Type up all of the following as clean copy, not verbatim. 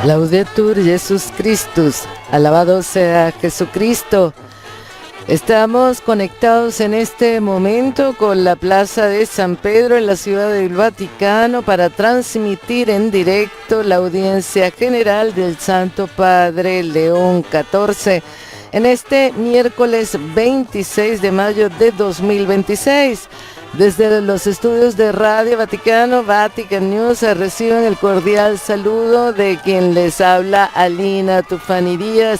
Laudetur Jesus Christus, alabado sea Jesucristo. Estamos conectados en este momento con la Plaza de San Pedro en la Ciudad del Vaticano para transmitir en directo la audiencia general del Santo Padre León XIV en este miércoles 26 de mayo de 2026. Desde los estudios de Radio Vaticano, Vatican News, reciben el cordial saludo de quien les habla, Alina Tufani Díaz,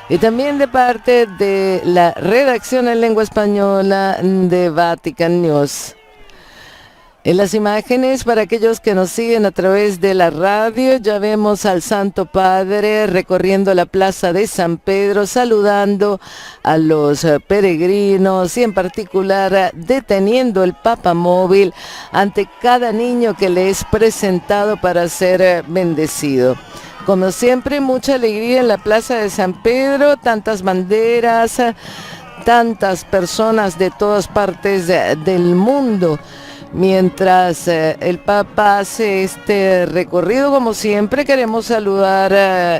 y también de parte de la redacción en lengua española de Vatican News. En las imágenes, para aquellos que nos siguen a través de la radio, ya vemos al Santo Padre recorriendo la Plaza de San Pedro, saludando a los peregrinos y en particular deteniendo el papamóvil ante cada niño que le es presentado para ser bendecido. Como siempre, mucha alegría en la Plaza de San Pedro, tantas banderas, tantas personas de todas partes del mundo. Mientras el Papa hace este recorrido, como siempre, queremos saludar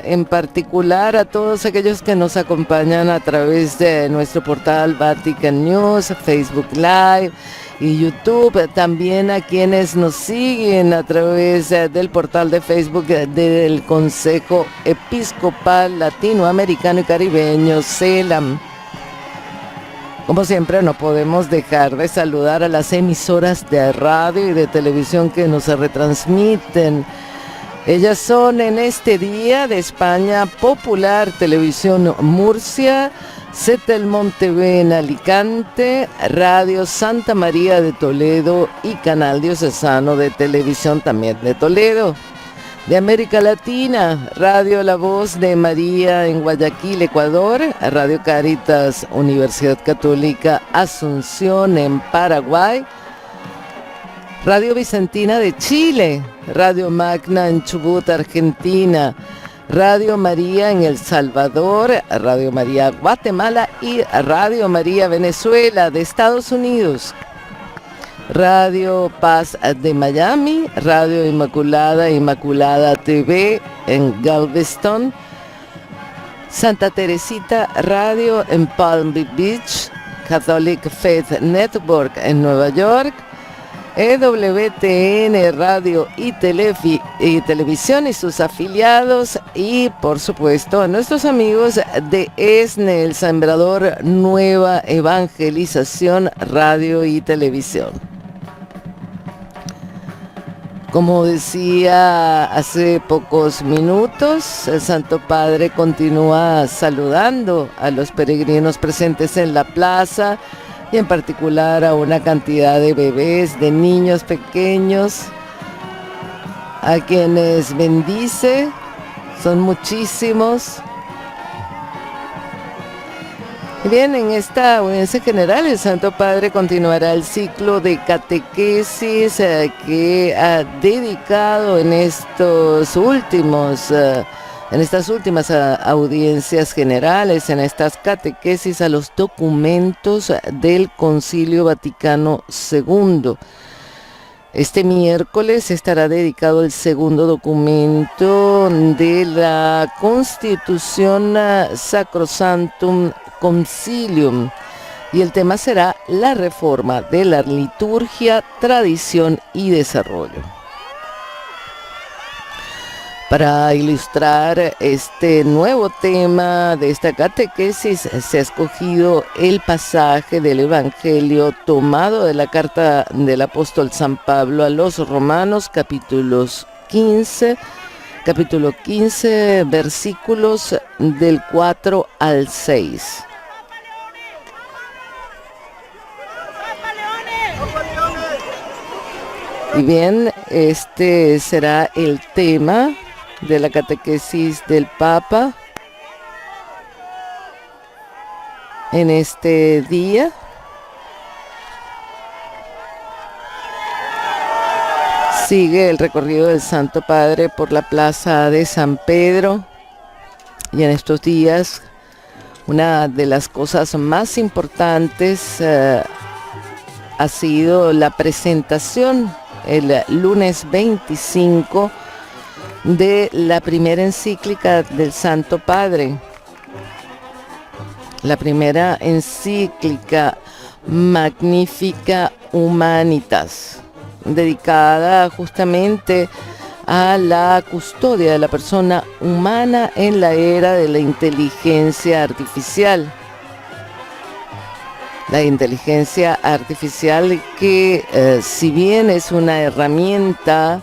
en particular a todos aquellos que nos acompañan a través de nuestro portal Vatican News, Facebook Live y YouTube. También a quienes nos siguen a través del portal de Facebook del Consejo Episcopal Latinoamericano y Caribeño, CELAM. Como siempre, no podemos dejar de saludar a las emisoras de radio y de televisión que nos retransmiten. Ellas son en este día de España: Popular Televisión Murcia, Setelmont TV en Alicante, Radio Santa María de Toledo y Canal Diocesano de Televisión también de Toledo. De América Latina, Radio La Voz de María en Guayaquil, Ecuador, Radio Caritas, Universidad Católica Asunción en Paraguay, Radio Vicentina de Chile, Radio Magna en Chubut, Argentina, Radio María en El Salvador, Radio María Guatemala y Radio María Venezuela de Estados Unidos. Radio Paz de Miami, Radio Inmaculada TV en Galveston, Santa Teresita Radio en Palm Beach, Catholic Faith Network en Nueva York, EWTN Radio y Televisión y sus afiliados, y por supuesto a nuestros amigos de ESNE, El Sembrador Nueva Evangelización Radio y Televisión. Como decía hace pocos minutos, el Santo Padre continúa saludando a los peregrinos presentes en la plaza y en particular a una cantidad de bebés, de niños pequeños, a quienes bendice. Son muchísimos. Bien, en esta audiencia general el Santo Padre continuará el ciclo de catequesis que ha dedicado en estas últimas audiencias generales, en estas catequesis, a los documentos del Concilio Vaticano II. Este miércoles estará dedicado el segundo documento de la Constitución Sacrosanctum Concilium, y el tema será la reforma de la liturgia, tradición y desarrollo. Para ilustrar este nuevo tema de esta catequesis, se ha escogido el pasaje del Evangelio tomado de la carta del apóstol San Pablo a los Romanos, capítulo 15, versículos del 4 al 6. Y bien, este será el tema de la catequesis del Papa en este día. Sigue el recorrido del Santo Padre por la Plaza de San Pedro, y en estos días una de las cosas más importantes ha sido la presentación el lunes 25 de la primera encíclica del Santo Padre. La primera encíclica Magnificat Humanitas, dedicada justamente a la custodia de la persona humana en la era de la inteligencia artificial. La inteligencia artificial que si bien es una herramienta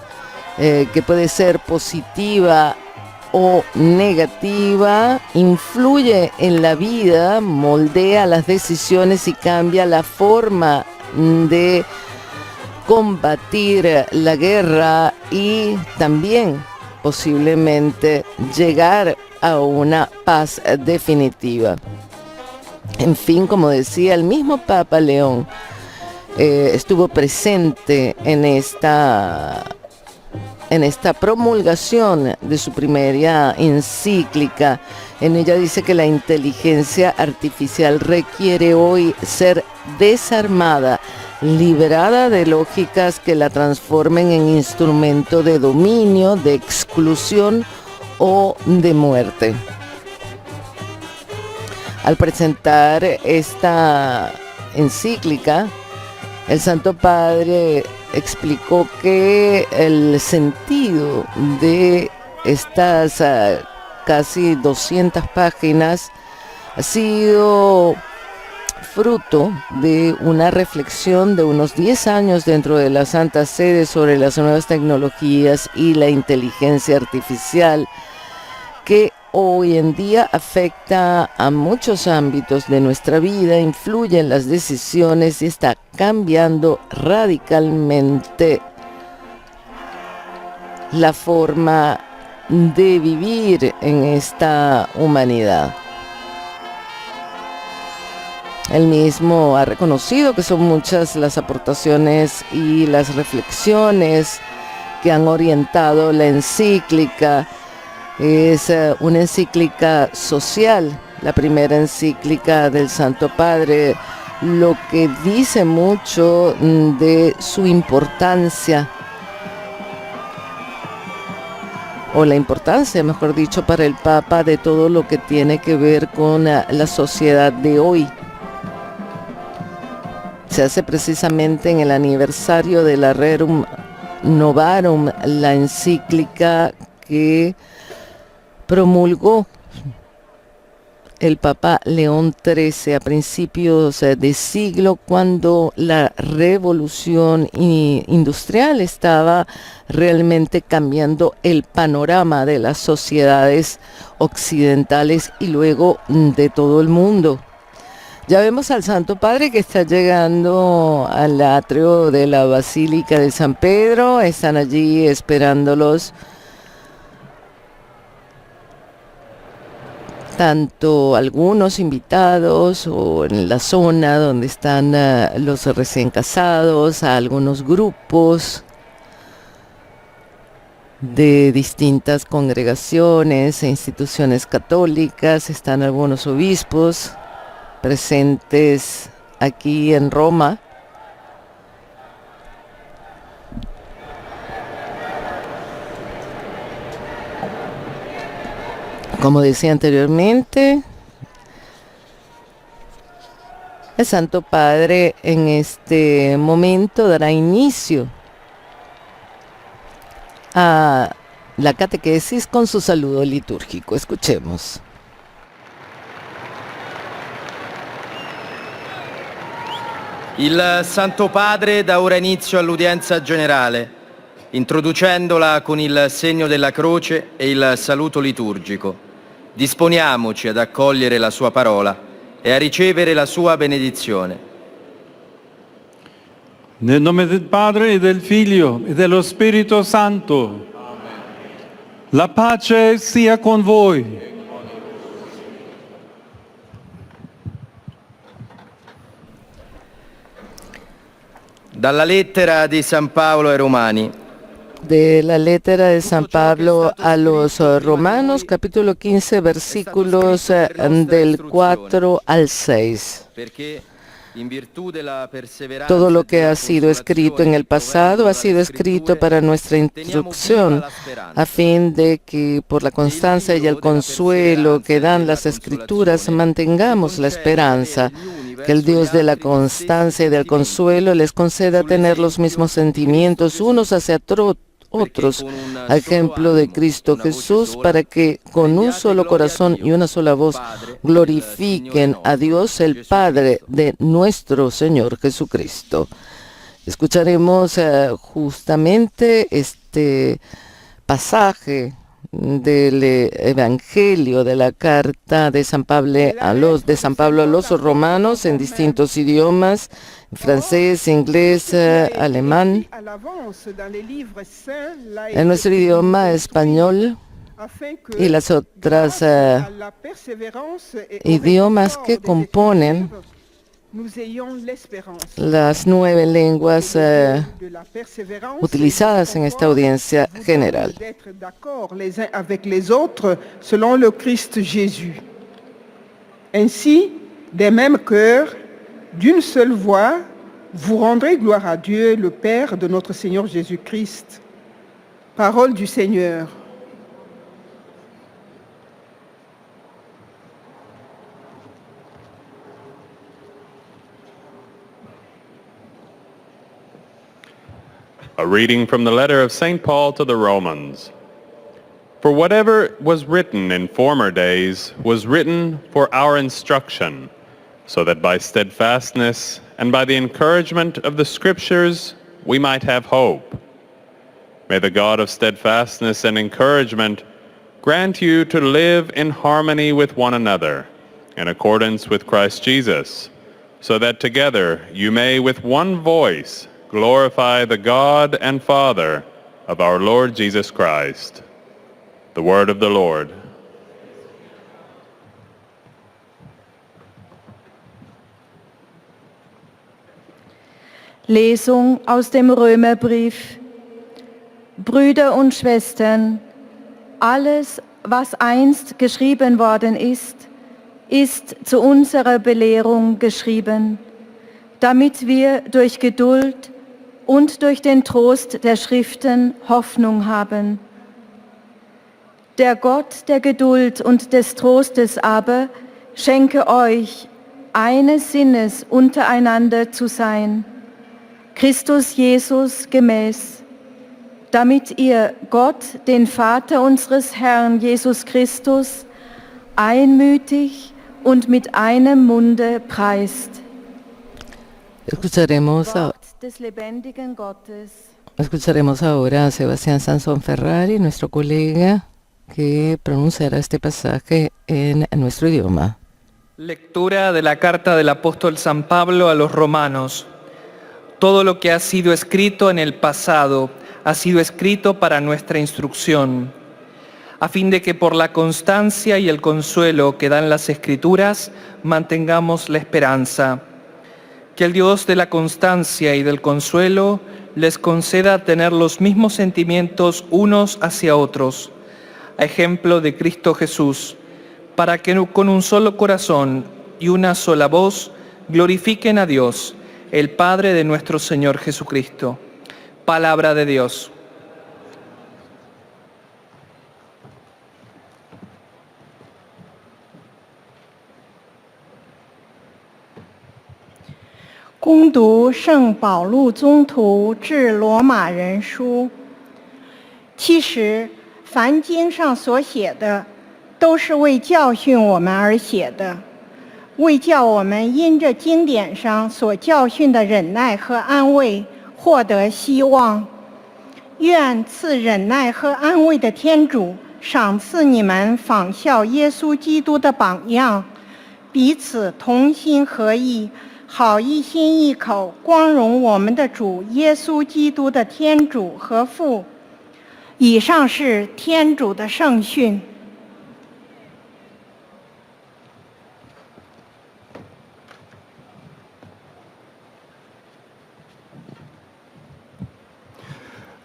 que puede ser positiva o negativa, influye en la vida, moldea las decisiones y cambia la forma de combatir la guerra y también posiblemente llegar a una paz definitiva. En fin, como decía, el mismo Papa León estuvo presente en esta promulgación de su primera encíclica. En ella dice que la inteligencia artificial requiere hoy ser desarmada, liberada de lógicas que la transformen en instrumento de dominio, de exclusión o de muerte. Al presentar esta encíclica, el Santo Padre explicó que el sentido de estas casi 200 páginas ha sido fruto de una reflexión de unos 10 años dentro de la Santa Sede sobre las nuevas tecnologías y la inteligencia artificial, que hoy en día afecta a muchos ámbitos de nuestra vida, influye en las decisiones y está cambiando radicalmente la forma de vivir en esta humanidad. Él mismo ha reconocido que son muchas las aportaciones y las reflexiones que han orientado la encíclica. Es una encíclica social, la primera encíclica del Santo Padre, lo que dice mucho de su importancia, o la importancia, mejor dicho, para el Papa de todo lo que tiene que ver con la sociedad de hoy. Se hace precisamente en el aniversario de la Rerum Novarum, la encíclica que promulgó el Papa León XIII a principios de siglo, cuando la revolución industrial estaba realmente cambiando el panorama de las sociedades occidentales y luego de todo el mundo. Ya vemos al Santo Padre que está llegando al atrio de la Basílica de San Pedro. Están allí esperándolos tanto algunos invitados o en la zona donde están los recién casados, a algunos grupos de distintas congregaciones e instituciones católicas. Están algunos obispos presentes aquí en Roma. Como decía anteriormente, el Santo Padre en este momento dará inicio a la catequesis con su saludo litúrgico. Escuchemos. Il Santo Padre dà ora inizio all'udienza generale, introducendola con il segno della croce e il saluto liturgico. Disponiamoci ad accogliere la sua parola e a ricevere la sua benedizione. Nel nome del Padre e del Figlio e dello Spirito Santo. Amen. La pace sia con voi. Dalla lettera di San Paolo ai Romani. De la lettera de San Pablo a los Romanos, capítulo 15, versículos del 4 al 6. Todo lo que ha sido escrito en el pasado ha sido escrito para nuestra instrucción, a fin de que por la constancia y el consuelo que dan las Escrituras mantengamos la esperanza. Que el Dios de la constancia y del consuelo les conceda tener los mismos sentimientos unos hacia otros, a ejemplo de Cristo Jesús, para que con un solo corazón y una sola voz glorifiquen a Dios el Padre de nuestro Señor Jesucristo. Escucharemos justamente este pasaje del Evangelio de la carta de San Pablo a los romanos en distintos idiomas, francés, inglés, alemán, en nuestro idioma español y las otras idiomas que componen las 9 lenguas utilizadas en esta audiencia general. Selon le Christ Jésus. Ainsi, des mêmes cœurs, d'une seule voix, vous rendrez gloire à Dieu, le Père de notre Seigneur Jésus-Christ. Parole du Seigneur. A reading from the letter of St. Paul to the Romans. For whatever was written in former days was written for our instruction, so that by steadfastness and by the encouragement of the Scriptures we might have hope. May the God of steadfastness and encouragement grant you to live in harmony with one another, in accordance with Christ Jesus, so that together you may with one voice glorify the God and Father of our Lord Jesus Christ. The word of the Lord. Lesung aus dem Römerbrief. Brüder und Schwestern, alles, was einst geschrieben worden ist, ist zu unserer Belehrung geschrieben, damit wir durch Geduld und durch den Trost der Schriften Hoffnung haben. Der Gott der Geduld und des Trostes aber schenke euch, eines Sinnes untereinander zu sein, Christus Jesus gemäß, damit ihr Gott, den Vater unseres Herrn Jesus Christus, einmütig und mit einem Munde preist. Escucharemos ahora a Sebastián Sansón Ferrari, nuestro colega, que pronunciará este pasaje en nuestro idioma. Lectura de la carta del apóstol San Pablo a los romanos. Todo lo que ha sido escrito en el pasado ha sido escrito para nuestra instrucción, a fin de que por la constancia y el consuelo que dan las Escrituras mantengamos la esperanza. Que el Dios de la constancia y del consuelo les conceda tener los mismos sentimientos unos hacia otros, a ejemplo de Cristo Jesús, para que con un solo corazón y una sola voz glorifiquen a Dios, el Padre de nuestro Señor Jesucristo. Palabra de Dios.恭读圣保禄宗徒致罗马人书。其实，凡经上所写的，都是为教训我们而写的，为叫我们因着经典上所教训的忍耐和安慰，获得希望。愿赐忍耐和安慰的天主，赏赐你们仿效耶稣基督的榜样，彼此同心合意，好一心一口光荣我们的主耶稣基督的天主和父。以上是天主的圣训。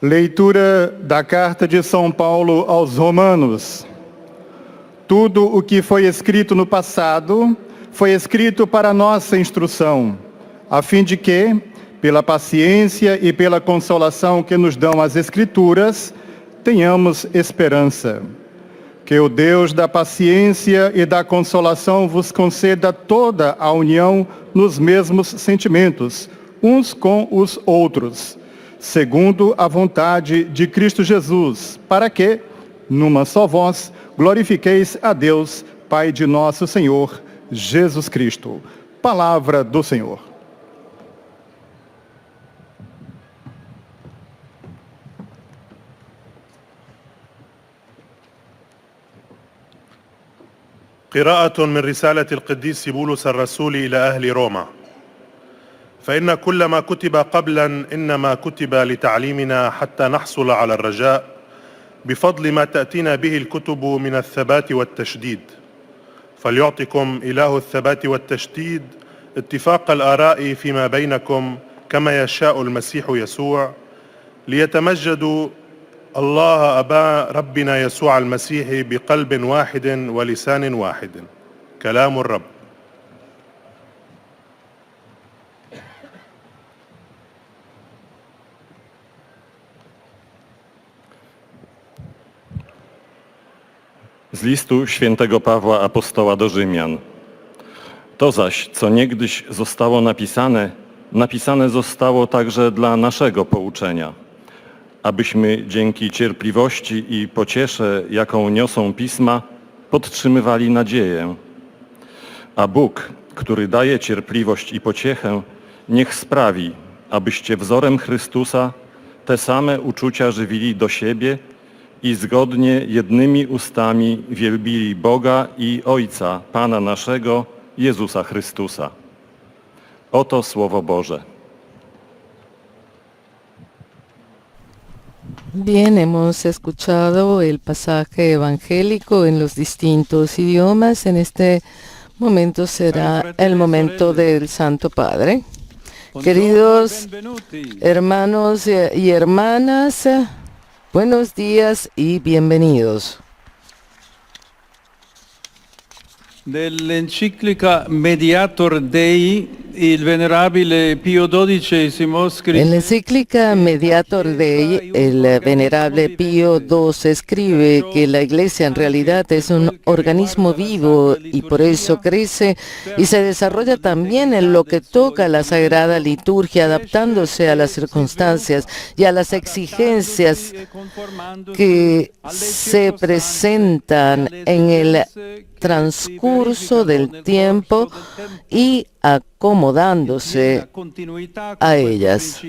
Leitura da carta de São Paulo aos Romanos. Tudo o que foi escrito no passado foi escrito para nossa instrução, a fim de que, pela paciência e pela consolação que nos dão as Escrituras, tenhamos esperança. Que o Deus da paciência e da consolação vos conceda toda a união nos mesmos sentimentos, uns com os outros, segundo a vontade de Cristo Jesus, para que, numa só voz, glorifiqueis a Deus, Pai de nosso Senhor, Jesus Cristo. Palavra do Senhor. قراءة من رسالة القديس بولس الرسول إلى أهل روما. فإن كل ما كتب قبلا إنما كتب لتعليمنا حتى نحصل على الرجاء بفضل ما تأتينا به الكتب من الثبات والتشديد. فليعطكم إله الثبات والتشديد اتفاق الآراء فيما بينكم كما يشاء المسيح يسوع، ليتمجد الله أبا ربنا يسوع المسيح بقلب واحد ولسان واحد. كلام الرب. Z listu świętego Pawła Apostoła do Rzymian. To zaś, co niegdyś zostało napisane zostało także dla naszego pouczenia, abyśmy dzięki cierpliwości i pociesze, jaką niosą Pisma, podtrzymywali nadzieję. A Bóg, który daje cierpliwość i pociechę, niech sprawi, abyście wzorem Chrystusa te same uczucia żywili do siebie i zgodnie jednymi ustami wielbili Boga i Ojca, Pana naszego, Jezusa Chrystusa. Oto Słowo Boże. Bien, hemos escuchado el pasaje evangélico en los distintos idiomas. En este momento será el momento del Santo Padre. Queridos hermanos y hermanas, buenos días y bienvenidos. Nell'enciclica Mediator Dei, il venerabile Pio XII scrive. En la encíclica Mediator Dei, el venerable Pío XII escribe que la Iglesia en realidad es un organismo vivo y por eso crece y se desarrolla también en lo que toca a la Sagrada Liturgia, adaptándose a las circunstancias y a las exigencias que se presentan en el transcurso del tiempo y acomodándose a ellas.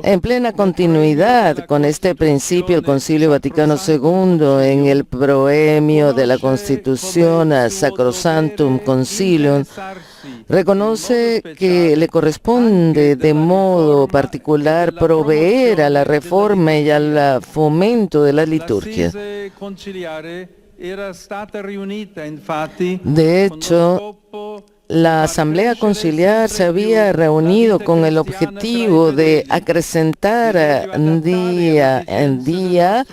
En plena continuidad con este principio, el Concilio Vaticano II, en el proemio de la Constitución a Sacrosanctum Concilium, reconoce que le corresponde de modo particular proveer a la reforma y al fomento de la liturgia. De hecho, la Asamblea Conciliar se había reunido con el objetivo de acrecentar día en día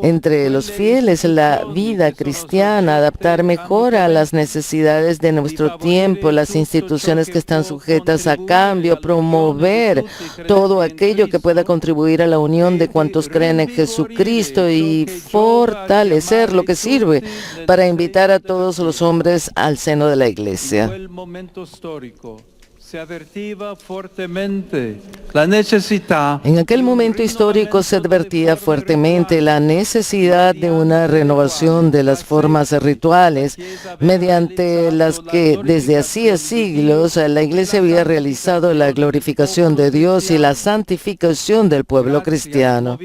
entre los fieles la vida cristiana, adaptar mejor a las necesidades de nuestro tiempo, las instituciones que están sujetas a cambio, promover todo aquello que pueda contribuir a la unión de cuantos creen en Jesucristo y fortalecer lo que sirve para invitar a todos los hombres al seno de la Iglesia. quel momento storico se advertiva fuertemente la necesidad. En aquel momento histórico se advertía fuertemente la necesidad de una renovación de las formas rituales mediante las que desde hacía siglos la Iglesia había realizado la glorificación de Dios y la santificación del pueblo cristiano.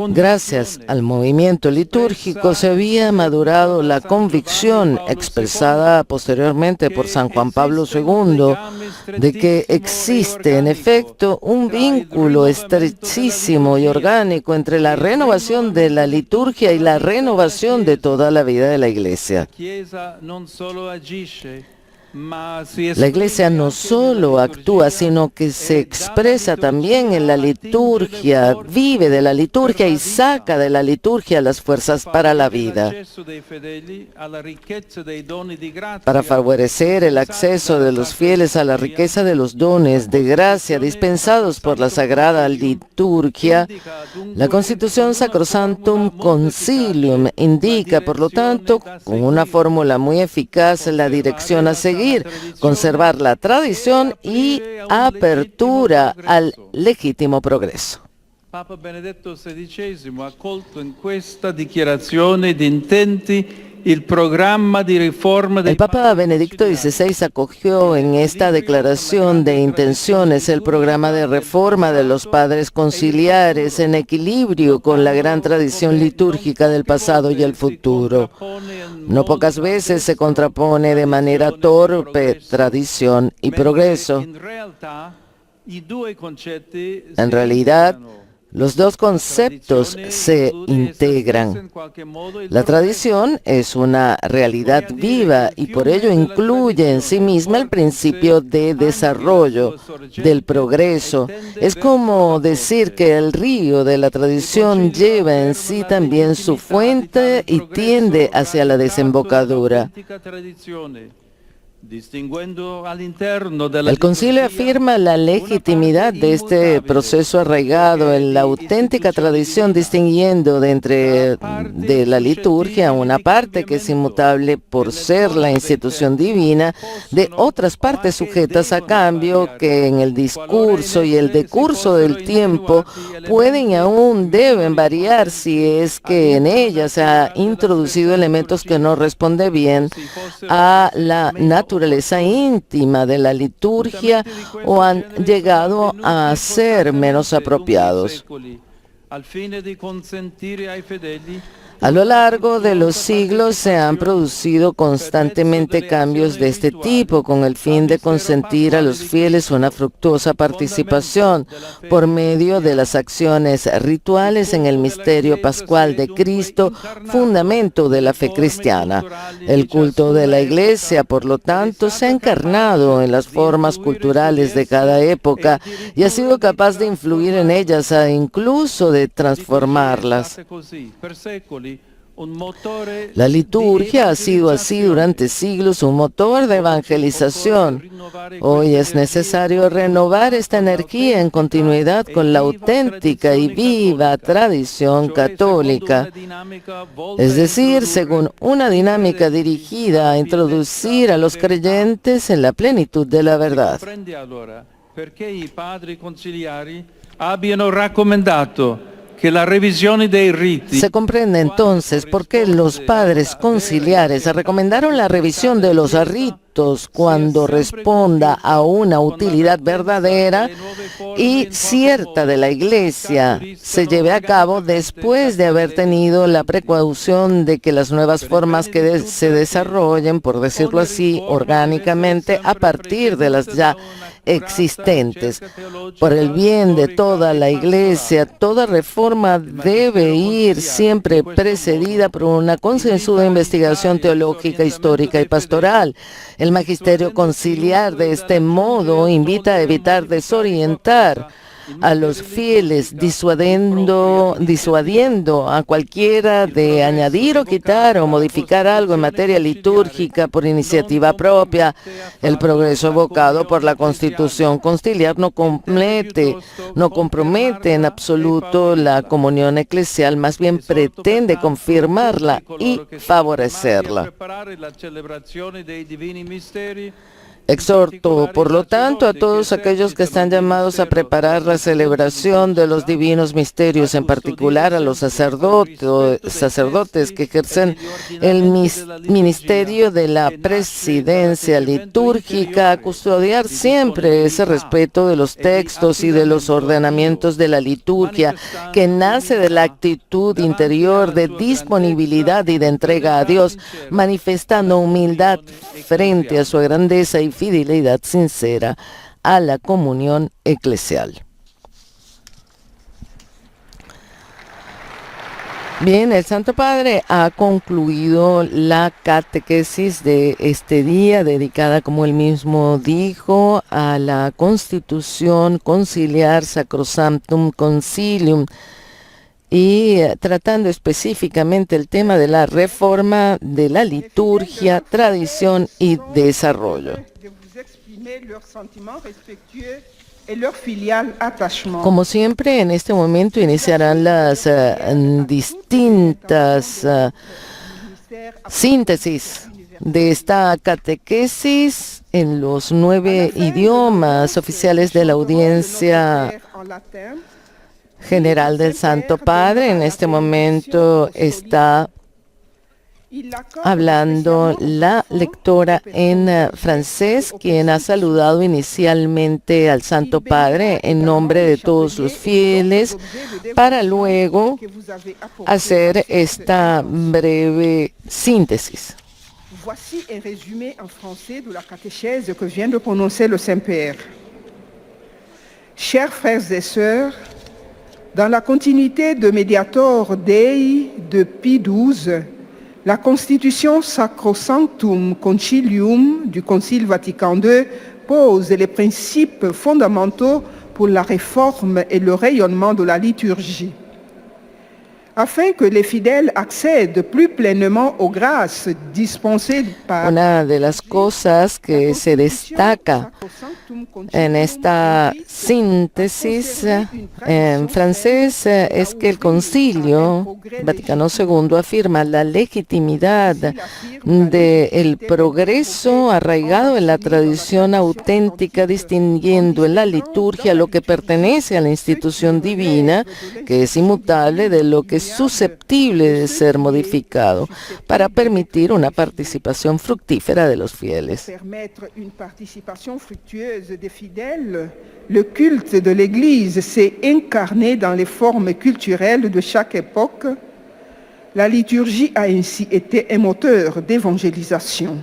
Gracias al movimiento litúrgico se había madurado la convicción expresada posteriormente por San Juan Pablo II de que existe en efecto un vínculo estrechísimo y orgánico entre la renovación de la liturgia y la renovación de toda la vida de la Iglesia. La Iglesia no solo actúa, sino que se expresa también en la liturgia, vive de la liturgia y saca de la liturgia las fuerzas para la vida. Para favorecer el acceso de los fieles a la riqueza de los dones de gracia dispensados por la Sagrada Liturgia, la Constitución Sacrosanctum Concilium indica, por lo tanto, con una fórmula muy eficaz, la dirección a seguir: conservar la tradición y apertura al legítimo progreso. Papa Benedetto XVI ha accolto in questa dichiarazione di intenti il programma di riforma del El Papa Benedicto XVI acogió en esta declaración de intenciones el programa de reforma de los padres conciliares en equilibrio con la gran tradición litúrgica del pasado y el futuro. No pocas veces se contrapone de manera torpe tradición y progreso. En realidad, los dos conceptos se integran. La tradición es una realidad viva y por ello incluye en sí misma el principio de desarrollo, del progreso. Es como decir que el río de la tradición lleva en sí también su fuente y tiende hacia la desembocadura. El concilio afirma la legitimidad de este proceso arraigado en la auténtica tradición, distinguiendo de la liturgia una parte que es inmutable por ser la institución divina, de otras partes sujetas a cambio que en el discurso y el decurso del tiempo pueden y aún deben variar si es que en ellas se ha introducido elementos que no responden bien a la naturaleza íntima de la liturgia o han llegado a ser menos apropiados. A lo largo de los siglos se han producido constantemente cambios de este tipo con el fin de consentir a los fieles una fructuosa participación por medio de las acciones rituales en el misterio pascual de Cristo, fundamento de la fe cristiana. El culto de la Iglesia, por lo tanto, se ha encarnado en las formas culturales de cada época y ha sido capaz de influir en ellas e incluso de transformarlas. La liturgia ha sido así durante siglos un motor de evangelización. Hoy es necesario renovar esta energía en continuidad con la auténtica y viva tradición católica, es decir, según una dinámica dirigida a introducir a los creyentes en la plenitud de la verdad. Se comprende entonces por qué los padres conciliares recomendaron la revisión de los ritos cuando responda a una utilidad verdadera y cierta de la Iglesia se lleve a cabo después de haber tenido la precaución de que las nuevas formas que se desarrollen, por decirlo así, orgánicamente a partir de las ya existentes. Por el bien de toda la Iglesia, toda reforma debe ir siempre precedida por una concienzuda investigación teológica, histórica y pastoral. El magisterio conciliar de este modo invita a evitar desorientar a los fieles, disuadiendo a cualquiera de añadir o quitar o modificar algo en materia litúrgica por iniciativa propia. El progreso evocado por la Constitución conciliar no compromete en absoluto la comunión eclesial, más bien pretende confirmarla y favorecerla. Exhorto, por lo tanto, a todos aquellos que están llamados a preparar la celebración de los divinos misterios, en particular a los sacerdotes que ejercen el ministerio de la presidencia litúrgica, a custodiar siempre ese respeto de los textos y de los ordenamientos de la liturgia, que nace de la actitud interior de disponibilidad y de entrega a Dios, manifestando humildad frente a su grandeza y fidelidad sincera a la comunión eclesial. Bien, el Santo Padre ha concluido la catequesis de este día, dedicada, como él mismo dijo, a la Constitución Conciliar Sacrosanctum Concilium, y tratando específicamente el tema de la reforma de la liturgia, tradición y desarrollo. Como siempre, en este momento iniciarán las distintas síntesis de esta catequesis en los 9 idiomas oficiales de la audiencia general del Santo Padre. En este momento está hablando la lectora en francés, quien ha saludado inicialmente al Santo Padre en nombre de todos los fieles, para luego hacer esta breve síntesis. Voici un résumé en français de la catéchèse que vient de prononcer le Saint-Père. Chers frères et sœurs, dans la continuité de Mediator Dei de Pie XII, la Constitution Sacrosanctum Concilium du Concile Vatican II pose les principes fondamentaux pour la réforme et le rayonnement de la liturgie. Afin que les fidèles accèdent plus pleinement aux grâces dispensées par... Una de las cosas que se destaca en esta síntesis en francés es que el Concilio Vaticano II afirma la legitimidad del progreso arraigado en la tradición auténtica, distinguiendo en la liturgia lo que pertenece a la institución divina, que es inmutable, de lo que es susceptible de ser modificado, para permitir una participación fructífera de los fieles. Le culte de l'Église s'est incarné dans les formes culturelles de chaque époque. La liturgie a ainsi été un moteur d'évangélisation.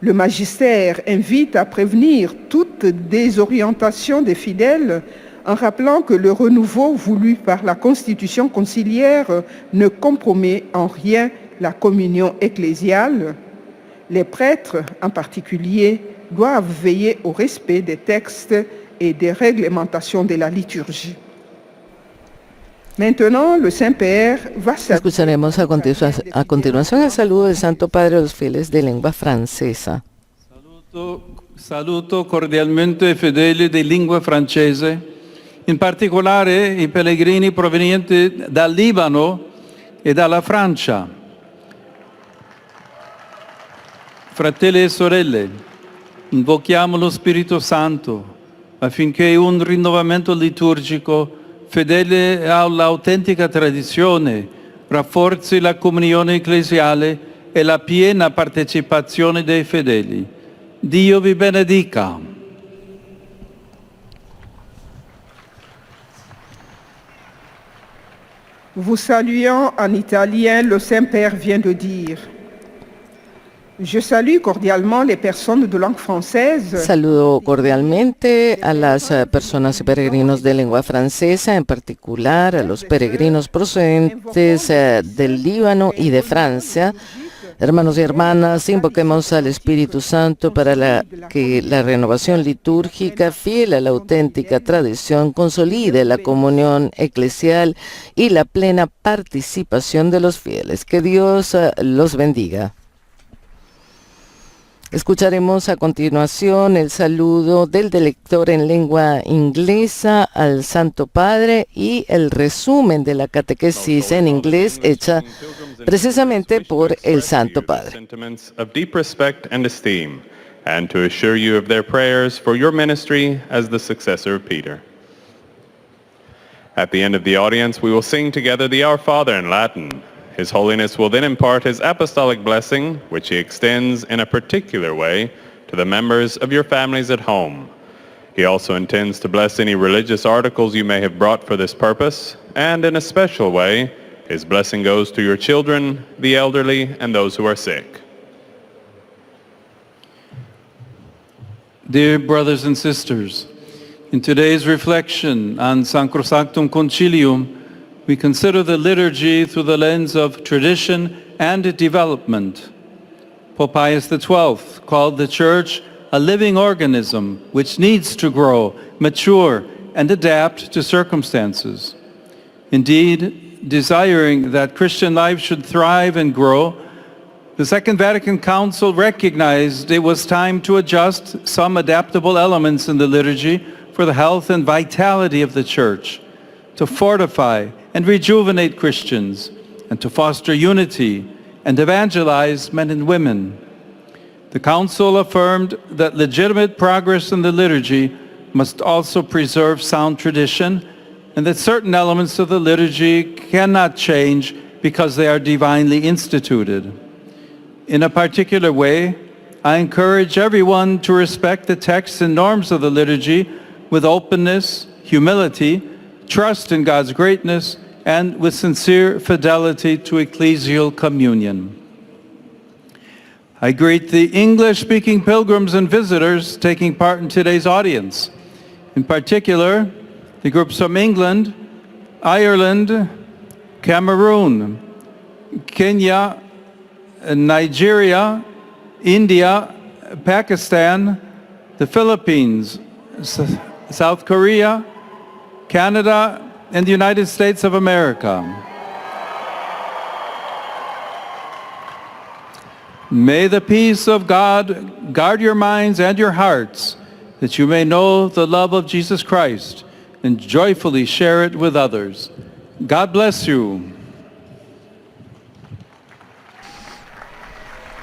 Le magistère invite à prévenir toute désorientation des fidèles en rappelant que le renouveau voulu par la Constitution conciliaire ne compromet en rien la communion ecclésiale. Les prêtres, en particulier, doivent veiller au respect des textes et des réglementations de la liturgie. Maintenant, le Saint-Père va saluer. Escucharemos a continuación el saludo del Santo Padre a los fieles de lengua francesa. Saluto cordialmente i fedeli di lingua francese, in particolare i pellegrini provenienti dal Libano e dalla Francia. Fratelli e sorelle, invochiamo lo Spirito Santo affinché un rinnovamento liturgico fedele all'autentica tradizione rafforzi la comunione ecclesiale e la piena partecipazione dei fedeli. Dio vi benedica. Vous saluant en italien, le Saint-Père vient de dire: Je salue cordialement les personnes de langue française. Saludo cordialmente a las personas y peregrinos de lengua francesa, en particular a los peregrinos procedentes del Líbano y de Francia. Hermanos y hermanas, invoquemos al Espíritu Santo para que la renovación litúrgica, fiel a la auténtica tradición, consolide la comunión eclesial y la plena participación de los fieles. Que Dios los bendiga. Escucharemos a continuación el saludo del lector en lengua inglesa al Santo Padre y el resumen de la catequesis en inglés hecha precisamente por el Santo Padre. Sentiments of deep respect and esteem, and to assure you of their prayers for your ministry as the successor of Peter. At the end of the audience, we will sing together the Our Father in Latin. His Holiness will then impart his apostolic blessing, which he extends in a particular way to the members of your families at home. He also intends to bless any religious articles you may have brought for this purpose, and in a special way, his blessing goes to your children, the elderly, and those who are sick. Dear brothers and sisters, in today's reflection on Sacrosanctum Concilium, we consider the liturgy through the lens of tradition and development. Pope Pius XII called the Church a living organism which needs to grow, mature, and adapt to circumstances. Indeed, desiring that Christian life should thrive and grow, the Second Vatican Council recognized it was time to adjust some adaptable elements in the liturgy for the health and vitality of the Church, to fortify and rejuvenate Christians, and to foster unity and evangelize men and women. The Council affirmed that legitimate progress in the liturgy must also preserve sound tradition, and that certain elements of the liturgy cannot change because they are divinely instituted. In a particular way, I encourage everyone to respect the texts and norms of the liturgy with openness, humility, trust in God's greatness, and with sincere fidelity to ecclesial communion. I greet the English-speaking pilgrims and visitors taking part in today's audience. In particular, the groups from England, Ireland, Cameroon, Kenya, Nigeria, India, Pakistan, the Philippines, South Korea, Canada, and the United States of America. May the peace of God guard your minds and your hearts, that you may know the love of Jesus Christ and joyfully share it with others. God bless you.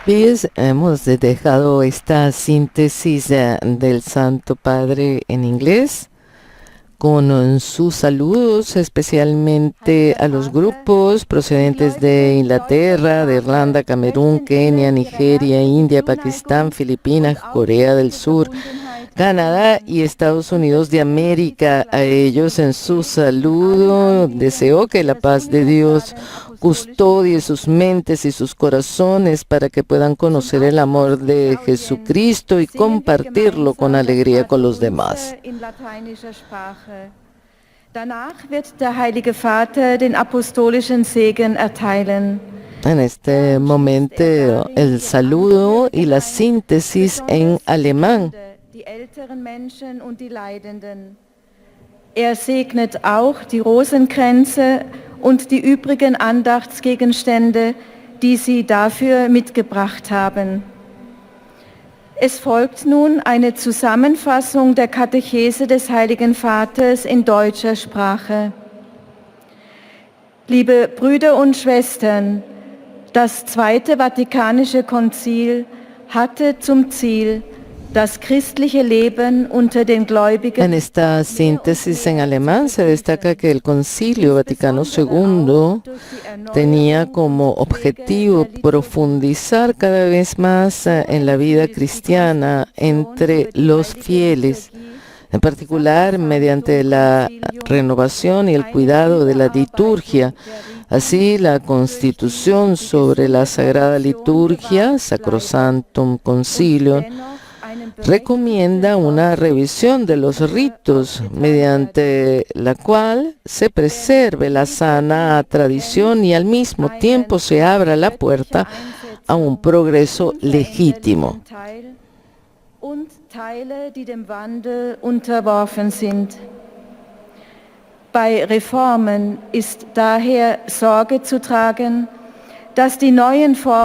Pues hemos dejado esta síntesis del Santo Padre en inglés con sus saludos especialmente a los grupos procedentes de Inglaterra, de Irlanda, Camerún, Kenia, Nigeria, India, Pakistán, Filipinas, Corea del Sur, Canadá y Estados Unidos de América. A ellos en su saludo deseo que la paz de Dios custodie sus mentes y sus corazones para que puedan conocer el amor de Jesucristo y compartirlo con alegría con los demás. Danach wird der Heilige Vater den apostolischen Segen erteilen. En este momento el saludo y la síntesis en alemán. Die älteren Menschen und die Leidenden. Segnet auch die Rosenkränze und die übrigen Andachtsgegenstände, die Sie dafür mitgebracht haben. Es folgt nun eine Zusammenfassung der Katechese des Heiligen Vaters in deutscher Sprache. Liebe Brüder und Schwestern, das Zweite Vatikanische Konzil hatte zum Ziel, das christliche Leben unter den Gläubigen. En esta síntesis en alemán se destaca que el Concilio Vaticano II tenía como objetivo profundizar cada vez más en la vida cristiana entre los fieles, en particular mediante la renovación y el cuidado de la liturgia. Así, la Constitución sobre la Sagrada Liturgia, Sacrosanctum Concilium, recomienda una revisión de los ritos mediante la cual se preserve la sana tradición y al mismo tiempo se abra la puerta a un progreso legítimo. Und Teile, die dem Wandel unterworfen sind. Bei Reformen ist daher Sorge zu tragen,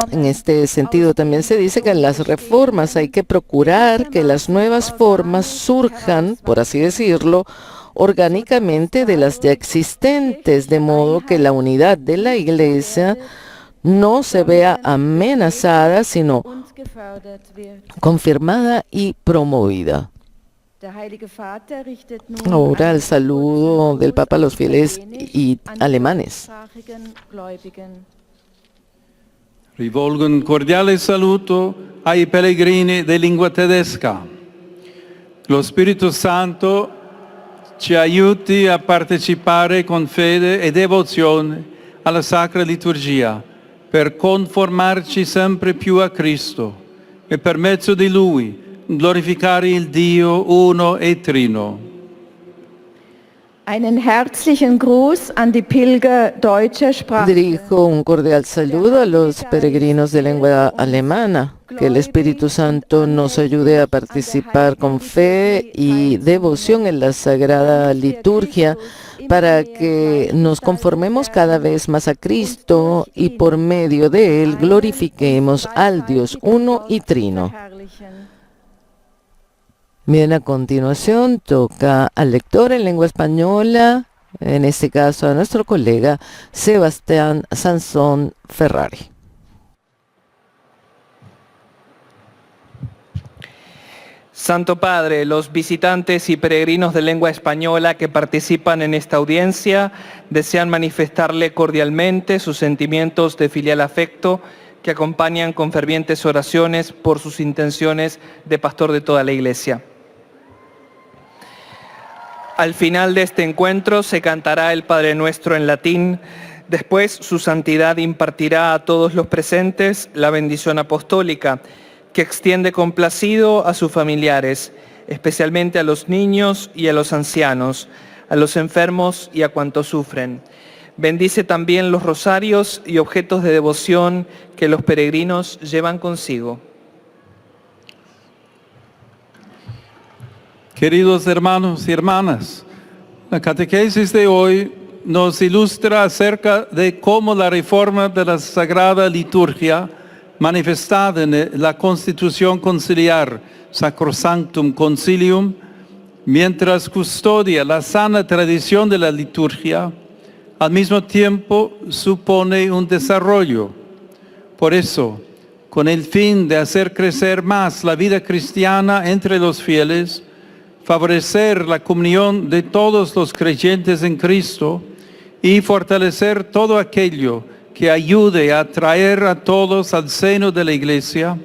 En este sentido también se dice que en las reformas hay que procurar que las nuevas formas surjan, por así decirlo, orgánicamente de las ya existentes, de modo que la unidad de la Iglesia no se vea amenazada, sino confirmada y promovida. Ahora el saludo del Papa a los fieles y alemanes. Rivolgo un cordiale saluto ai pellegrini di lingua tedesca. Lo Spirito Santo ci aiuti a partecipare con fede e devozione alla Sacra Liturgia per conformarci sempre più a Cristo e per mezzo di Lui glorificare il Dio uno e trino. Einen herzlichen Gruß an die Pilger deutscher Sprache. Dirijo un cordial saludo a los peregrinos de lengua alemana. Que el Espíritu Santo nos ayude a participar con fe y devoción en la Sagrada Liturgia para que nos conformemos cada vez más a Cristo y por medio de Él glorifiquemos al Dios uno y trino. Bien, a continuación toca al lector en lengua española, en este caso a nuestro colega Sebastián Sansón Ferrari. Santo Padre, los visitantes y peregrinos de lengua española que participan en esta audiencia desean manifestarle cordialmente sus sentimientos de filial afecto que acompañan con fervientes oraciones por sus intenciones de pastor de toda la Iglesia. Al final de este encuentro se cantará el Padre Nuestro en latín. Después su santidad impartirá a todos los presentes la bendición apostólica que extiende complacido a sus familiares, especialmente a los niños y a los ancianos, a los enfermos y a cuantos sufren. Bendice también los rosarios y objetos de devoción que los peregrinos llevan consigo. Queridos hermanos y hermanas, la catequesis de hoy nos ilustra acerca de cómo la reforma de la Sagrada Liturgia, manifestada en la Constitución Conciliar Sacrosanctum Concilium, mientras custodia la sana tradición de la liturgia, al mismo tiempo supone un desarrollo. Por eso, con el fin de hacer crecer más la vida cristiana entre los fieles, favorecer la comunión de todos los creyentes en Cristo y fortalecer todo aquello que ayude a traer a todos al seno de la Iglesia,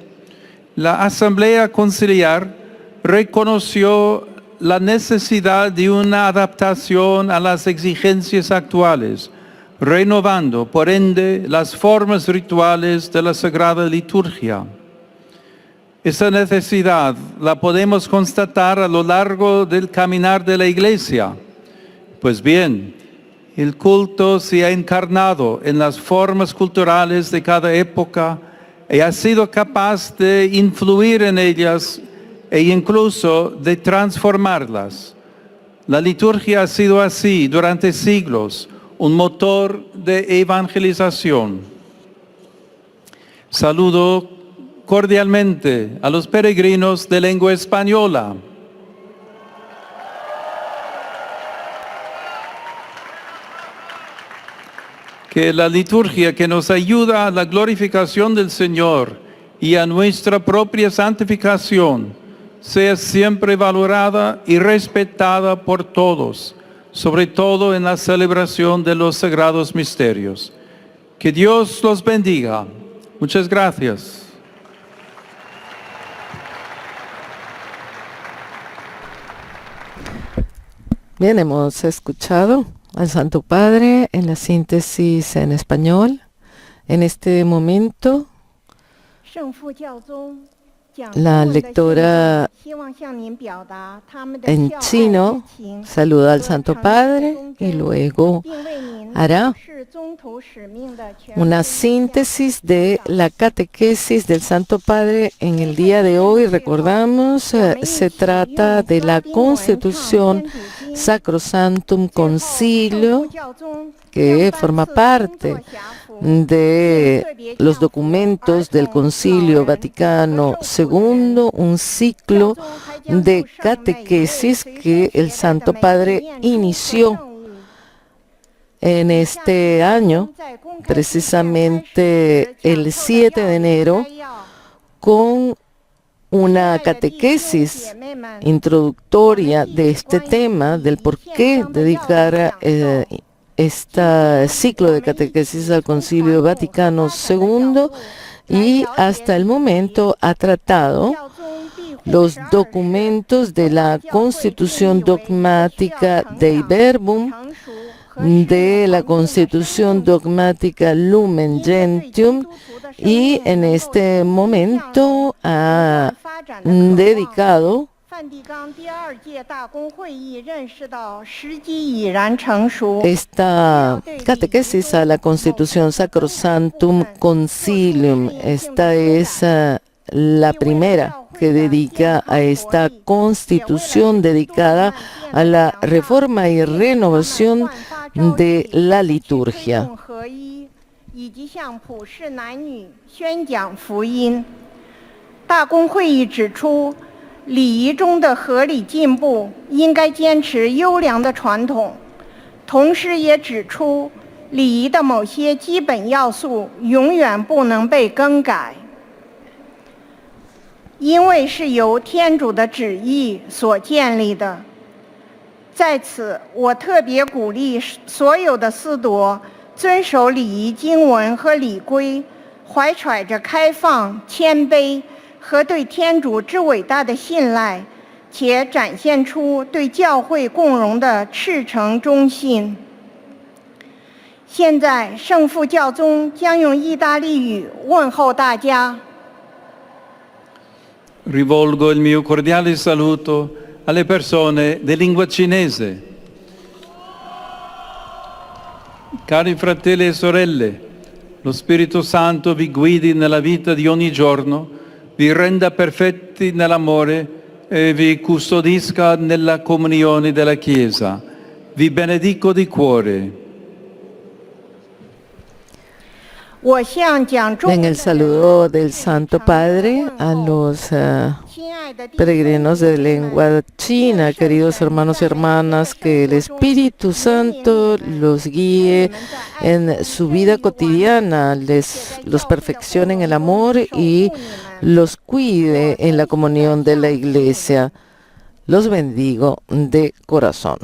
la Asamblea Conciliar reconoció la necesidad de una adaptación a las exigencias actuales, renovando, por ende, las formas rituales de la Sagrada Liturgia. Esa necesidad la podemos constatar a lo largo del caminar de la Iglesia. Pues bien, el culto se ha encarnado en las formas culturales de cada época y ha sido capaz de influir en ellas e incluso de transformarlas. La liturgia ha sido así durante siglos, un motor de evangelización. Saludo cordialmente a los peregrinos de lengua española. Que la liturgia que nos ayuda a la glorificación del Señor y a nuestra propia santificación sea siempre valorada y respetada por todos, sobre todo en la celebración de los sagrados misterios. Que Dios los bendiga. Muchas gracias. Bien, hemos escuchado al Santo Padre en la síntesis en español. En este momento, la lectora en chino saluda al Santo Padre y luego hará una síntesis de la catequesis del Santo Padre en el día de hoy. Recordamos, se trata de la Constitución Sacrosanctum Concilio, que forma parte de los documentos del Concilio Vaticano II, un ciclo de catequesis que el Santo Padre inició en este año, precisamente el 7 de enero, con una catequesis introductoria de este tema, del por qué dedicar este ciclo de catequesis al Concilio Vaticano II, y hasta el momento ha tratado los documentos de la Constitución Dogmática Dei Verbum, de la Constitución Dogmática Lumen Gentium, y en este momento ha dedicado Esta catequesis a la Constitución Sacrosanctum Concilium, esta es la primera que dedica a esta constitución dedicada a la reforma y renovación de la liturgia. Rivolgo il mio cordiale saluto alle persone di lingua cinese. Cari fratelli e sorelle, lo Spirito Santo vi guidi nella vita di ogni giorno, vi renda perfetti nell'amore e vi custodisca nella comunione della Chiesa. Vi benedico di cuore. En el saludo del Santo Padre a los peregrinos de lengua china, queridos hermanos y hermanas, que el Espíritu Santo los guíe en su vida cotidiana, los perfeccione en el amor y los cuide en la comunión de la Iglesia. Los bendigo de corazón.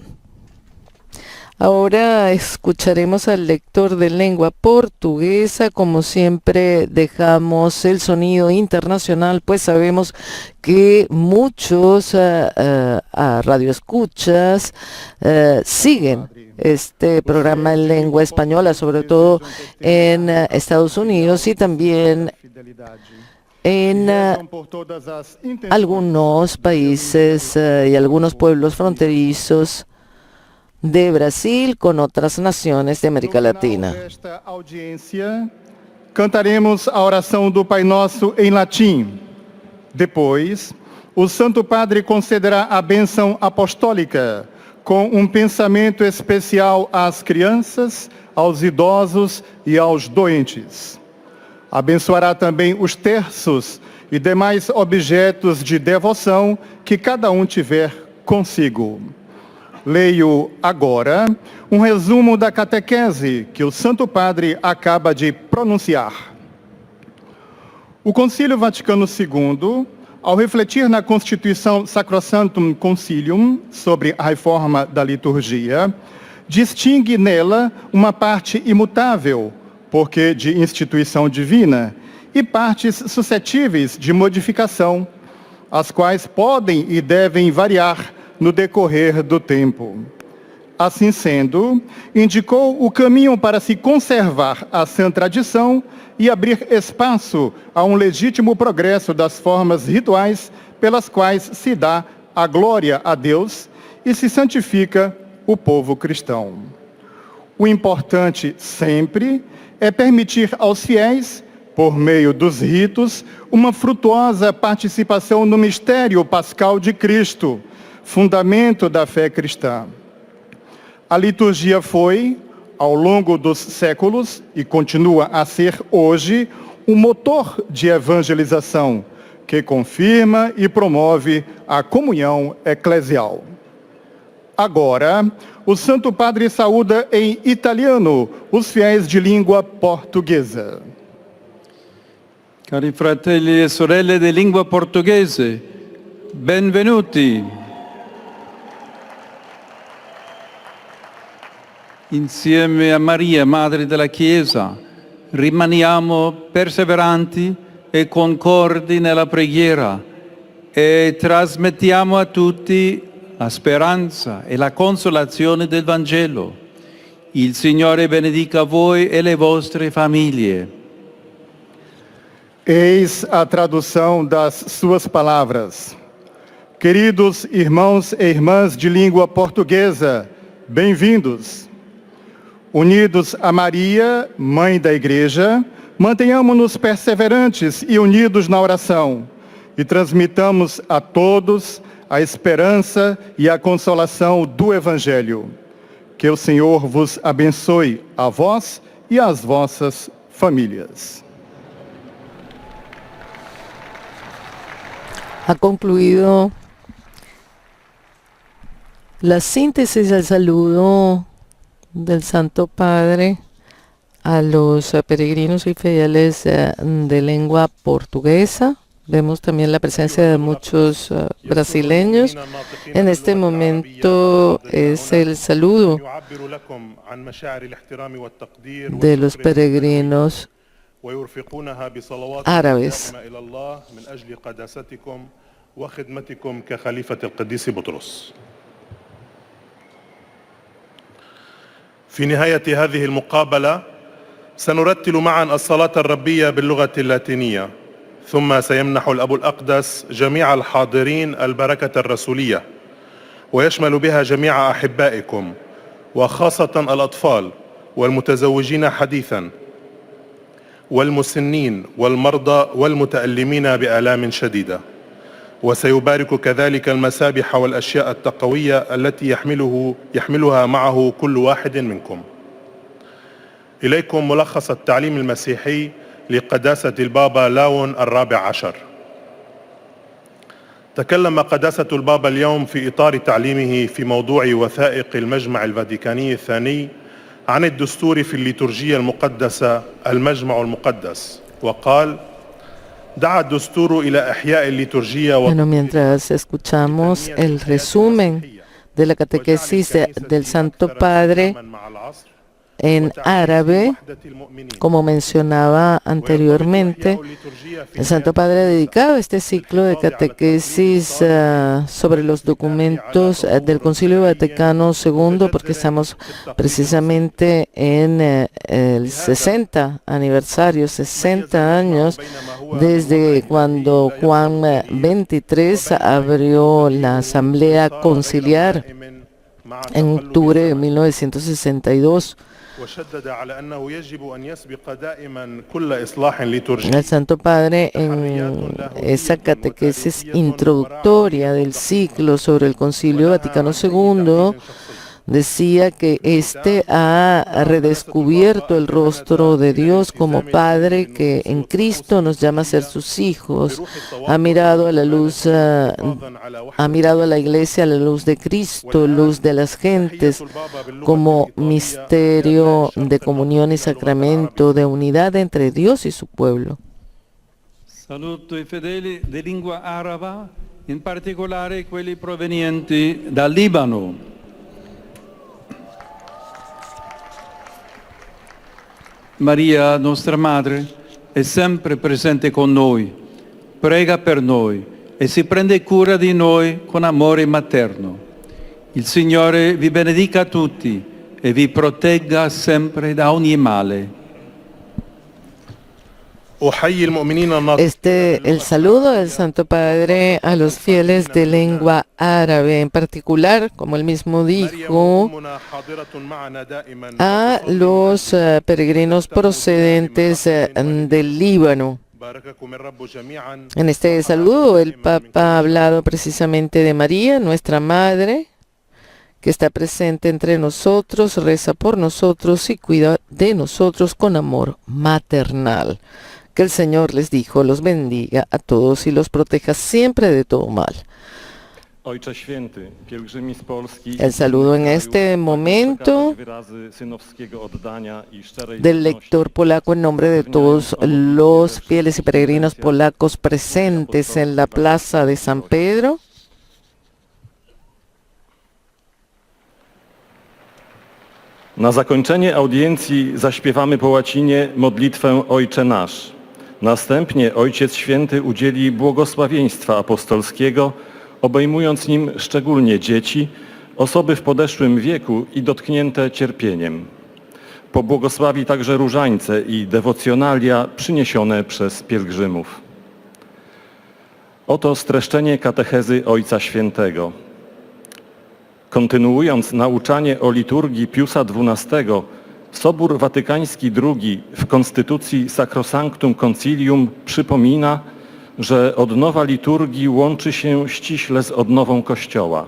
Ahora escucharemos al lector de lengua portuguesa. Como siempre dejamos el sonido internacional, pues sabemos que muchos radioescuchas siguen este programa en lengua española, sobre todo en Estados Unidos y también en algunos países y algunos pueblos fronterizos de Brasil con otras naciones de América Latina. Esta audiência, cantaremos a oração do Pai Nosso em latim. Depois, o Santo Padre concederá a bênção apostólica com um pensamento especial às crianças, aos idosos e aos doentes. Abençoará também os terços e demais objetos de devoção que cada um tiver consigo. Leio agora um resumo da catequese que o Santo Padre acaba de pronunciar. O Concílio Vaticano II, ao refletir na Constituição Sacrosanctum Concilium sobre a reforma da liturgia, distingue nela uma parte imutável, porque de instituição divina, e partes suscetíveis de modificação, as quais podem e devem variar no decorrer do tempo. Assim sendo, indicou o caminho para se conservar a sã tradição e abrir espaço a um legítimo progresso das formas rituais pelas quais se dá a glória a Deus e se santifica o povo cristão. O importante sempre é permitir aos fiéis, por meio dos ritos, uma frutuosa participação no mistério pascal de Cristo, fundamento da fé cristã. A liturgia foi, ao longo dos séculos, e continua a ser hoje, um motor de evangelização que confirma e promove a comunhão eclesial. Agora, o Santo Padre saúda em italiano os fiéis de língua portuguesa. Cari fratelli e sorelle di lingua portoghese, benvenuti. Insieme a Maria, Madre della Chiesa, rimaniamo perseveranti e concordi nella preghiera e trasmettiamo a tutti la speranza e la consolazione del Vangelo. Il Signore benedica voi e le vostre famiglie. Eis a tradução das suas palavras. Queridos irmãos e irmãs de língua portuguesa, bem-vindos. Unidos a Maria, Mãe da Igreja, mantenhamos-nos perseverantes e unidos na oração e transmitamos a todos a esperança e a consolação do Evangelho. Que o Senhor vos abençoe a vós e as vossas famílias. Ha concluido la síntesis del saludo del Santo Padre a los peregrinos y fieles de lengua portuguesa. Vemos también la presencia de muchos brasileños. En este momento es el saludo de los peregrinos árabes. في نهاية هذه المقابلة سنرتل معا الصلاة الربية باللغة اللاتينية، ثم سيمنح الأب الأقدس جميع الحاضرين البركة الرسولية، ويشمل بها جميع أحبائكم وخاصة الأطفال والمتزوجين حديثا والمسنين والمرضى والمتألمين بآلام شديدة، وسيبارك كذلك المسابح والأشياء التقوية التي يحملها معه كل واحد منكم. إليكم ملخص التعليم المسيحي لقداسة البابا لاون الرابع عشر. تكلم قداسة البابا اليوم في إطار تعليمه في موضوع وثائق المجمع الفاتيكاني الثاني عن الدستور في الليتورجية المقدسة المجمع المقدس، وقال: Bueno, mientras escuchamos el resumen de la catequesis del Santo Padre en árabe, como mencionaba anteriormente, el Santo Padre ha dedicado este ciclo de catequesis sobre los documentos del Concilio Vaticano II, porque estamos precisamente en el 60 aniversario, 60 años desde cuando Juan XXIII abrió la Asamblea Conciliar en octubre de 1962. El Santo Padre, en esa catequesis introductoria del ciclo sobre el Concilio Vaticano II, decía que éste ha redescubierto el rostro de Dios como Padre que en Cristo nos llama a ser sus hijos. Ha mirado a la luz, ha mirado a la Iglesia a la luz de Cristo, luz de las gentes, como misterio de comunión y sacramento de unidad entre Dios y su pueblo. Saluto i fedeli di lingua araba, in particolare quelli provenienti dal Libano. Maria, nostra Madre, è sempre presente con noi, prega per noi e si prende cura di noi con amore materno. Il Signore vi benedica tutti e vi protegga sempre da ogni male. El saludo del Santo Padre a los fieles de lengua árabe, en particular, como él mismo dijo, a los peregrinos procedentes del Líbano. En este saludo el Papa ha hablado precisamente de María, nuestra Madre, que está presente entre nosotros, reza por nosotros y cuida de nosotros con amor maternal. Que el Señor, les dijo, los bendiga a todos y los proteja siempre de todo mal. El saludo en este momento del lector polaco en nombre de todos los fieles y peregrinos polacos presentes en la plaza de San Pedro. Na zakończenie audiencji zaśpiewamy po łacinie modlitwę Ojcze Nasz. Następnie Ojciec Święty udzieli błogosławieństwa apostolskiego, obejmując nim szczególnie dzieci, osoby w podeszłym wieku i dotknięte cierpieniem. Pobłogosławi także różańce i dewocjonalia przyniesione przez pielgrzymów. Oto streszczenie katechezy Ojca Świętego. Kontynuując nauczanie o liturgii Piusa XII, Sobór Watykański II w konstytucji Sacrosanctum Concilium przypomina, że odnowa liturgii łączy się ściśle z odnową Kościoła.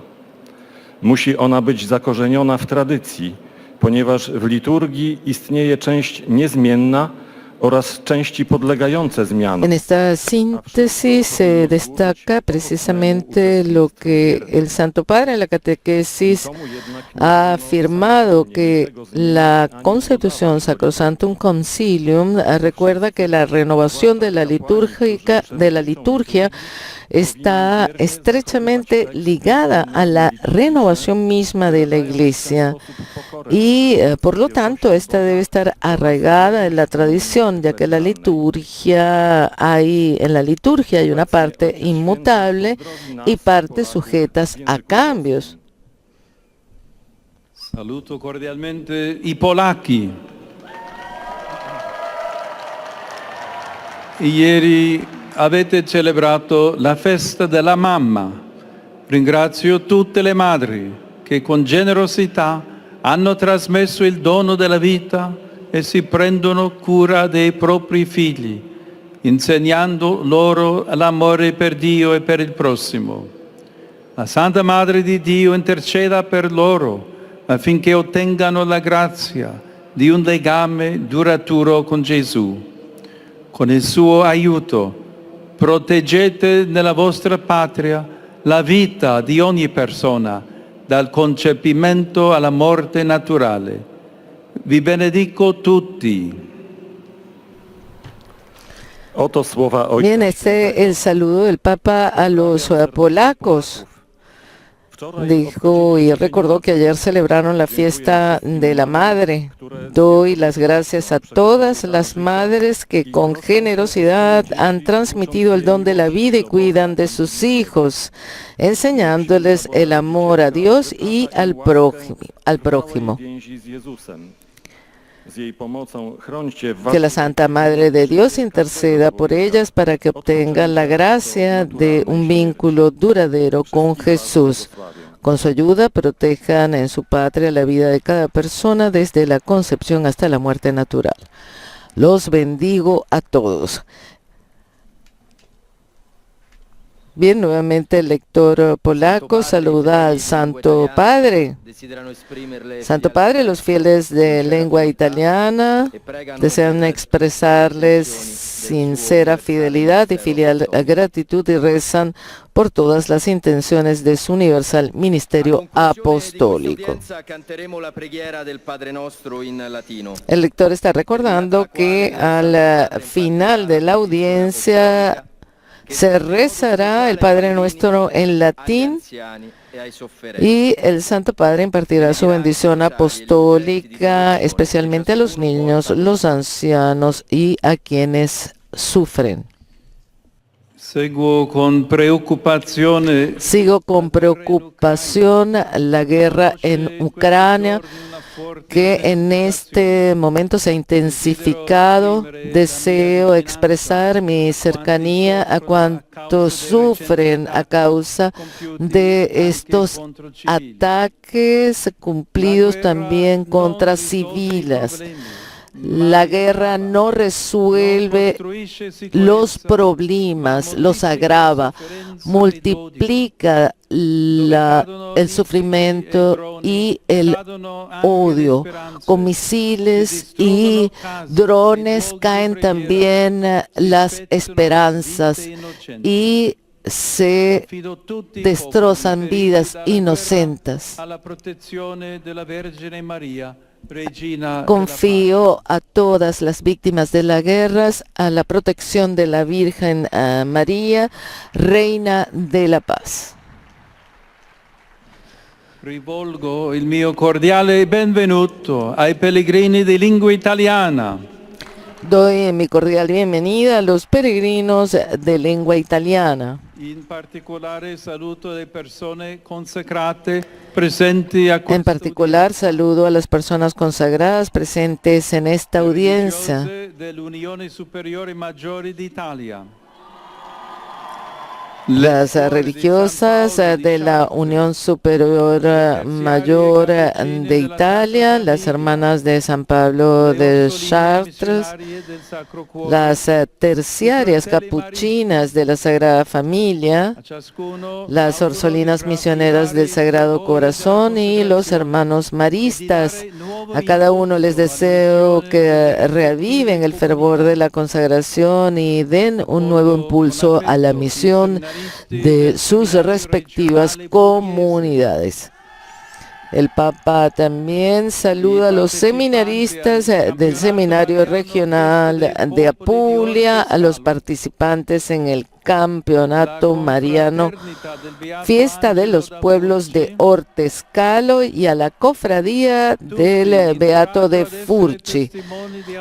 Musi ona być zakorzeniona w tradycji, ponieważ w liturgii istnieje część niezmienna oraz części podlegające zmianom. En esta síntesis se destaca precisamente lo que el Santo Padre en la catequesis ha afirmado, que la Constitución Sacrosanctum Concilium recuerda que la renovación de la liturgia está estrechamente ligada a la renovación misma de la Iglesia y por lo tanto esta debe estar arraigada en la tradición, ya que en la liturgia hay una parte inmutable y partes sujetas a cambios. Saluto cordialmente i polacchi. Ieri avete celebrato la festa della mamma. Ringrazio tutte le madri che con generosità hanno trasmesso il dono della vita e si prendono cura dei propri figli, insegnando loro l'amore per Dio e per il prossimo. La Santa Madre di Dio interceda per loro affinché ottengano la grazia di un legame duraturo con Gesù. Con il suo aiuto proteggete nella vostra patria la vita di ogni persona, dal concepimento alla morte naturale. Vi benedico tutti. Oto słowa Ojca. Bien, este es el saludo del Papa a los polacos. Dijo y recordó que ayer celebraron la fiesta de la Madre. Doy las gracias a todas las madres que con generosidad han transmitido el don de la vida y cuidan de sus hijos, enseñándoles el amor a Dios y al prójimo. Que la Santa Madre de Dios interceda por ellas para que obtengan la gracia de un vínculo duradero con Jesús. Con su ayuda protejan en su patria la vida de cada persona desde la concepción hasta la muerte natural. Los bendigo a todos. Bien, nuevamente el lector polaco saluda al Santo Padre. Santo Padre, los fieles de lengua italiana desean expresarles sincera fidelidad y filial gratitud y rezan por todas las intenciones de su universal ministerio apostólico. El lector está recordando que al final de la audiencia se rezará el Padre Nuestro en latín y el Santo Padre impartirá su bendición apostólica, especialmente a los niños, los ancianos y a quienes sufren. Sigo con preocupación la guerra en Ucrania, que en este momento se ha intensificado. Deseo expresar mi cercanía a cuantos sufren a causa de estos ataques cumplidos también contra civiles. La guerra no resuelve los problemas, los agrava, multiplica el sufrimiento y el odio. Con misiles y drones caen también las esperanzas y se destrozan vidas inocentes. Confío a todas las víctimas de las guerras a la protección de la Virgen María, Reina de la Paz. Rivolgo il mio cordiale benvenuto ai pellegrini di lingua italiana. Doy mi cordial bienvenida a los peregrinos de lengua italiana. In particolare saluto le persone consacrate presenti a En particular, saludo a las personas consagradas presentes en esta audiencia. dell'Unione Superiore Maggiore d'Italia. las religiosas de la Unión Superior Mayor de Italia, las hermanas de San Pablo de Chartres, las terciarias capuchinas de la Sagrada Familia, las Orsolinas Misioneras del Sagrado Corazón y los hermanos maristas. A cada uno les deseo que reaviven el fervor de la consagración y den un nuevo impulso a la misión de sus respectivas comunidades. El Papa también saluda a los seminaristas del Seminario Regional de Apulia, a los participantes en el Campeonato Mariano, Fiesta de los Pueblos de Ortescalo y a la Cofradía del Beato de Furci.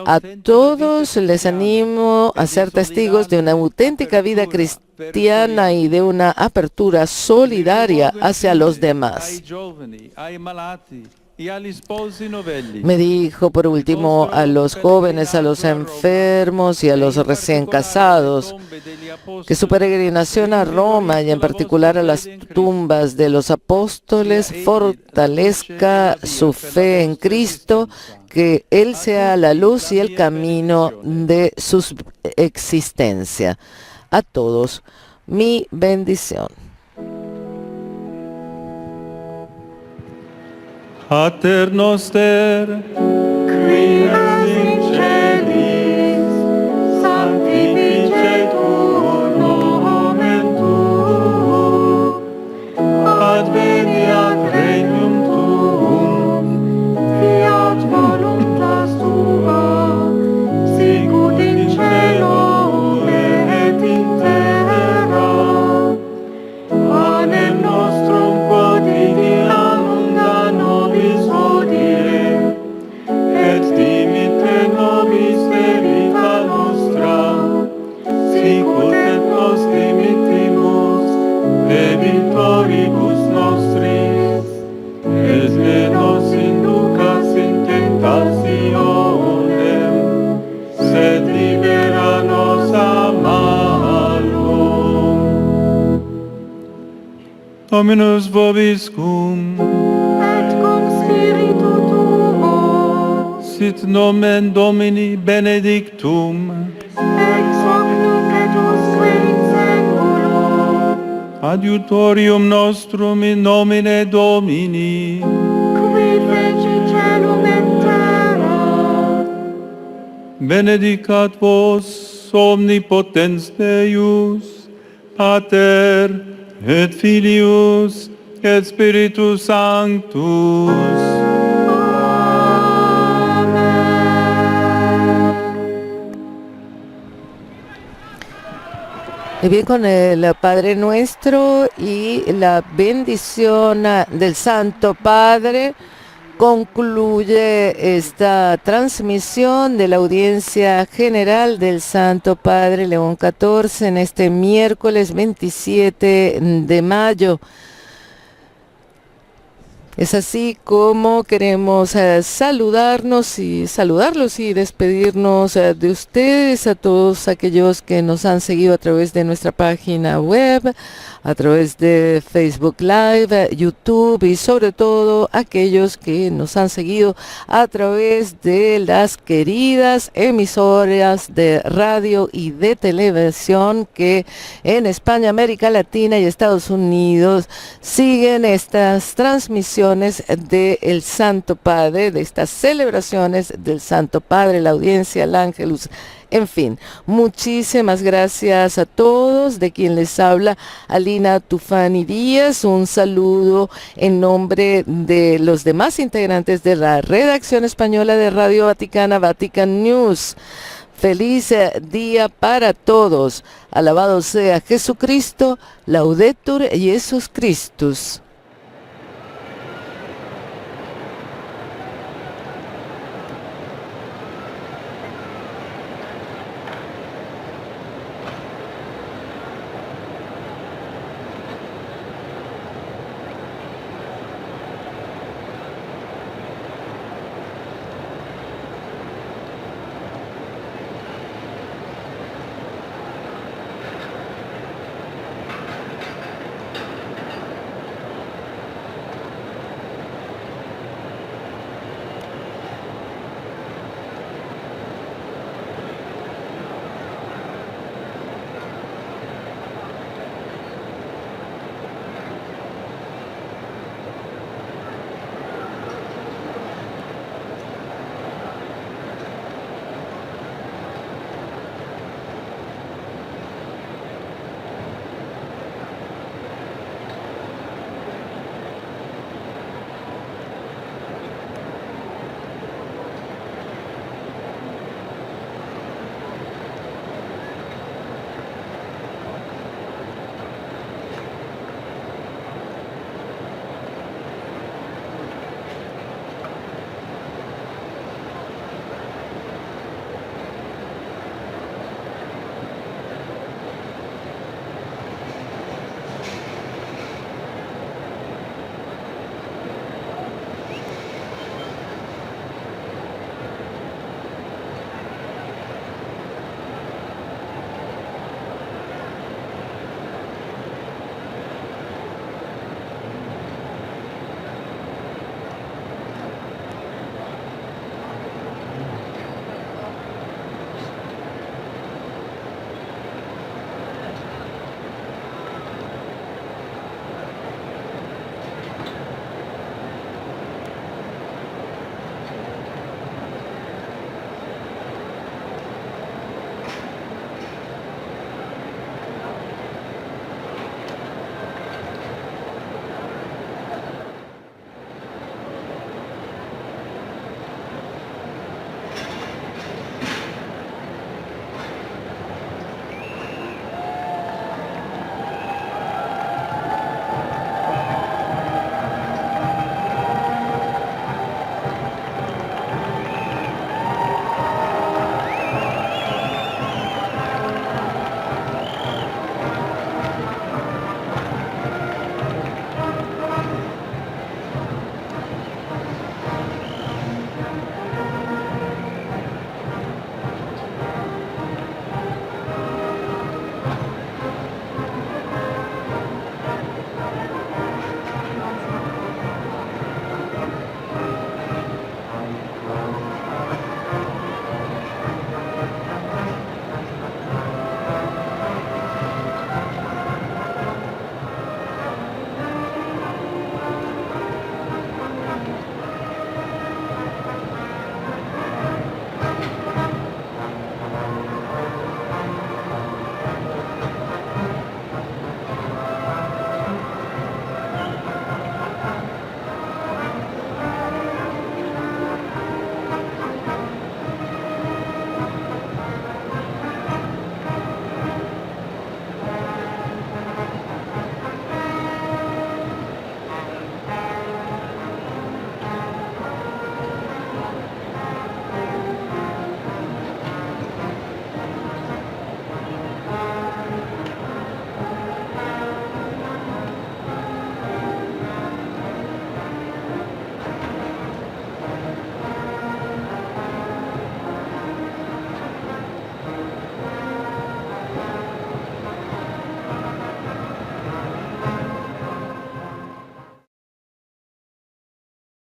A todos les animo a ser testigos de una auténtica vida cristiana y de una apertura solidaria hacia los demás. Me dijo por último a los jóvenes, a los enfermos y a los recién casados que su peregrinación a Roma y en particular a las tumbas de los apóstoles fortalezca su fe en Cristo, que Él sea la luz y el camino de su existencia. A todos, mi bendición. Pater noster, qui es in celis, sanctificetur nomen tuum, adveniat regnum tuum, fiat voluntas tua, sicut in cielo et in terra. Panem nostrum quotidianum da nobis hodie, et dimitte nobis debita nostra, sicut et nos dimittimus debitoribus nostris, et ne nos inducas in tentationem, sed libera nos a malo. Dominus vobiscum, et cum spiritu tuo, sit nomen Domini benedictum, ex hoc nunc et usque in seculo, adiutorium nostrum in nomine Domini, qui feci celum et terra, benedicat vos omnipotens Deus, Pater et Filius et Spiritus Sanctus. Y bien, con el Padre Nuestro y la bendición del Santo Padre, concluye esta transmisión de la audiencia general del Santo Padre León XIV en este miércoles 27 de mayo. Es así como queremos saludarlos y despedirnos de ustedes, a todos aquellos que nos han seguido a través de nuestra página web, a través de Facebook Live, YouTube y sobre todo aquellos que nos han seguido a través de las queridas emisoras de radio y de televisión que en España, América Latina y Estados Unidos siguen estas transmisiones del Santo Padre, de estas celebraciones del Santo Padre, la audiencia, el Ángelus, en fin. Muchísimas gracias a todos, de quien les habla Alina Tufani Díaz. Un saludo en nombre de los demás integrantes de la redacción española de Radio Vaticana, Vatican News. Feliz día para todos. Alabado sea Jesucristo, Laudetur Jesus Christus.